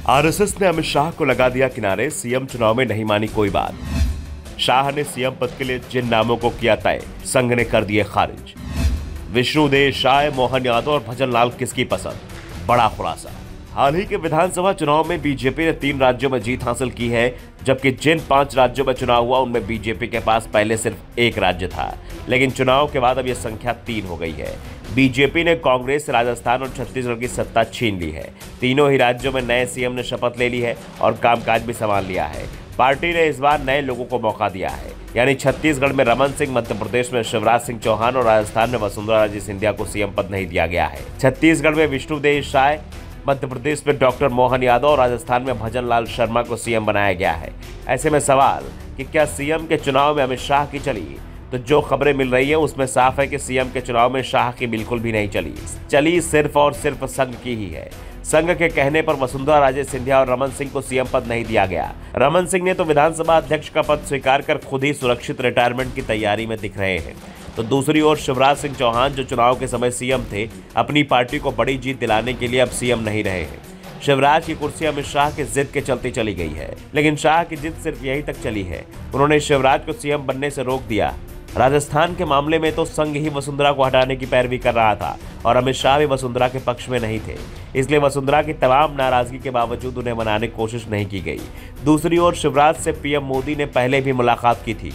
RSS ने अमित शाह को लगा दिया किनारे, सीएम चुनाव में नहीं मानी कोई बात। शाह ने सीएम पद के लिए जिन नामों को किया तय, संघ ने कर दिए खारिज। विष्णुदेव साय, मोहन यादव और भजन लाल किसकी पसंद, बड़ा खुलासा। हाल ही के विधानसभा चुनाव में बीजेपी ने 3 राज्यों में जीत हासिल की है, जबकि जिन 5 राज्यों में चुनाव हुआ उनमें बीजेपी के पास पहले सिर्फ 1 राज्य था, लेकिन चुनाव के बाद अब यह संख्या 3 हो गई है। बीजेपी ने कांग्रेस, राजस्थान और छत्तीसगढ़ की सत्ता छीन ली है। तीनों ही राज्यों में नए सीएम ने शपथ ले ली है और कामकाज भी संभाल लिया है। पार्टी ने इस बार नए लोगों को मौका दिया है, यानी छत्तीसगढ़ में रमन सिंह, मध्य प्रदेश में शिवराज सिंह चौहान और राजस्थान में वसुंधरा राजे सिंधिया को सीएम पद नहीं दिया गया है। छत्तीसगढ़ में विष्णुदेव साय, मध्य प्रदेश में डॉक्टर मोहन यादव और राजस्थान में भजन लाल शर्मा को सीएम बनाया गया है। ऐसे में सवाल कि क्या सीएम के चुनाव में अमित शाह की चली, तो जो खबरें मिल रही है उसमें साफ है कि सीएम के चुनाव में शाह की बिल्कुल भी नहीं चली सिर्फ और सिर्फ संघ की ही है। संघ के कहने पर वसुंधरा राजे सिंधिया और रमन सिंह को सीएम पद नहीं दिया गया। रमन सिंह ने तो विधानसभा अध्यक्ष का पद स्वीकार कर खुद ही सुरक्षित रिटायरमेंट की तैयारी में दिख रहे हैं, तो दूसरी ओर शिवराज सिंह चौहान, जो चुनाव के समय सीएम थे, अपनी पार्टी को बड़ी जीत दिलाने के लिए अब सीएम नहीं रहे हैं। शिवराज की कुर्सी अमित शाह के जिद के चलते चली गई है, लेकिन शाह की जिद सिर्फ यही तक चली है। उन्होंने शिवराज को सीएम बनने से रोक दिया। राजस्थान के मामले में तो संघ ही वसुंधरा को हटाने की पैरवी कर रहा था और अमित शाह भी वसुंधरा के पक्ष में नहीं थे, इसलिए वसुंधरा की तमाम नाराजगी के बावजूद उन्हें मनाने की कोशिश नहीं की गई। दूसरी ओर शिवराज से पीएम मोदी ने पहले भी मुलाकात की थी।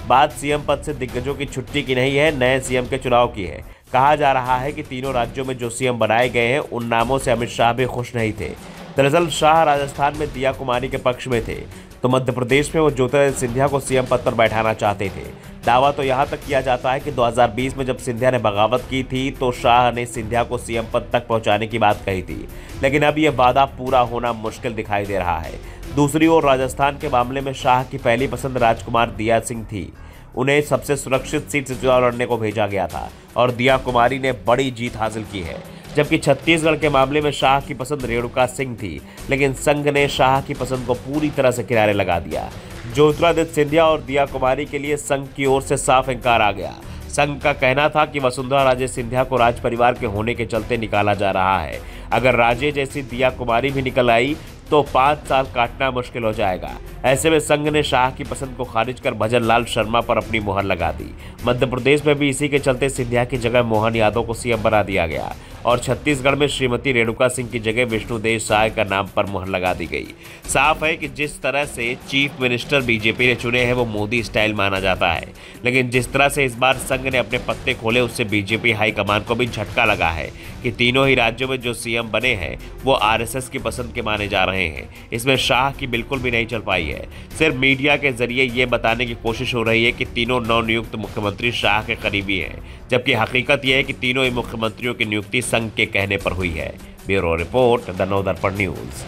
बात सीएम पद से दिग्गजों की छुट्टी की नहीं है, नए सीएम के चुनाव की है। कहा जा रहा है कि तीनों राज्यों में जो सीएम बनाए गए हैं उन नामों से अमित शाह भी खुश नहीं थे। दरअसल शाह राजस्थान में दिया कुमारी के पक्ष में थे, तो मध्य प्रदेश में वो ज्योतिरादित्य सिंधिया को सीएम पद पर बैठाना चाहते थे। दावा तो यहाँ तक किया जाता है कि 2020 में जब सिंधिया ने बगावत की थी तो शाह ने सिंधिया को सीएम पद तक पहुंचाने की बात कही थी, लेकिन अब यह वादा पूरा होना मुश्किल दिखाई दे रहा है। दूसरी ओर राजस्थान के मामले में शाह की पहली पसंद राजकुमार दिया सिंह थी। उन्हें सबसे सुरक्षित सीट से चुनाव लड़ने को भेजा गया था और दिया कुमारी ने बड़ी जीत हासिल की है। जबकि छत्तीसगढ़ के मामले में शाह की पसंद रेणुका सिंह थी, लेकिन संघ ने शाह की पसंद को पूरी तरह से किनारे लगा दिया। ज्योतिरादित्य सिंधिया और दिया कुमारी के लिए संघ की ओर से साफ इंकार आ गया। संघ का कहना था कि वसुंधरा राजे सिंधिया को राज परिवार के होने के चलते निकाला जा रहा है। अगर राजे जैसी दिया कुमारी भी निकल आई तो 5 साल काटना मुश्किल हो जाएगा। ऐसे में संघ ने शाह की पसंद को खारिज कर भजन लाल शर्मा पर अपनी मुहर लगा दी। मध्य प्रदेश में भी इसी के चलते सिंधिया की जगह मोहन यादव को सीएम बना दिया गया और छत्तीसगढ़ में श्रीमती रेणुका सिंह की जगह विष्णुदेव साय का नाम पर मुहर लगा दी गई। साफ है कि जिस तरह से चीफ मिनिस्टर बीजेपी ने चुने हैं वो मोदी स्टाइल माना जाता है, लेकिन जिस तरह से इस बार संघ ने अपने पत्ते खोले उससे बीजेपी हाईकमान को भी झटका लगा है कि तीनों ही राज्यों में जो सीएम बने हैं वो आरएसएस की पसंद के माने जा रहे हैं। इसमें शाह की बिल्कुल भी नहीं चल पाई है। सिर्फ मीडिया के जरिए ये बताने की कोशिश हो रही है कि तीनों नवनियुक्त मुख्यमंत्री शाह के करीबी हैं, जबकि हकीकत यह है कि तीनों ही मुख्यमंत्रियों की नियुक्ति संघ के कहने पर हुई है। Bureau report, the Navdarpan news.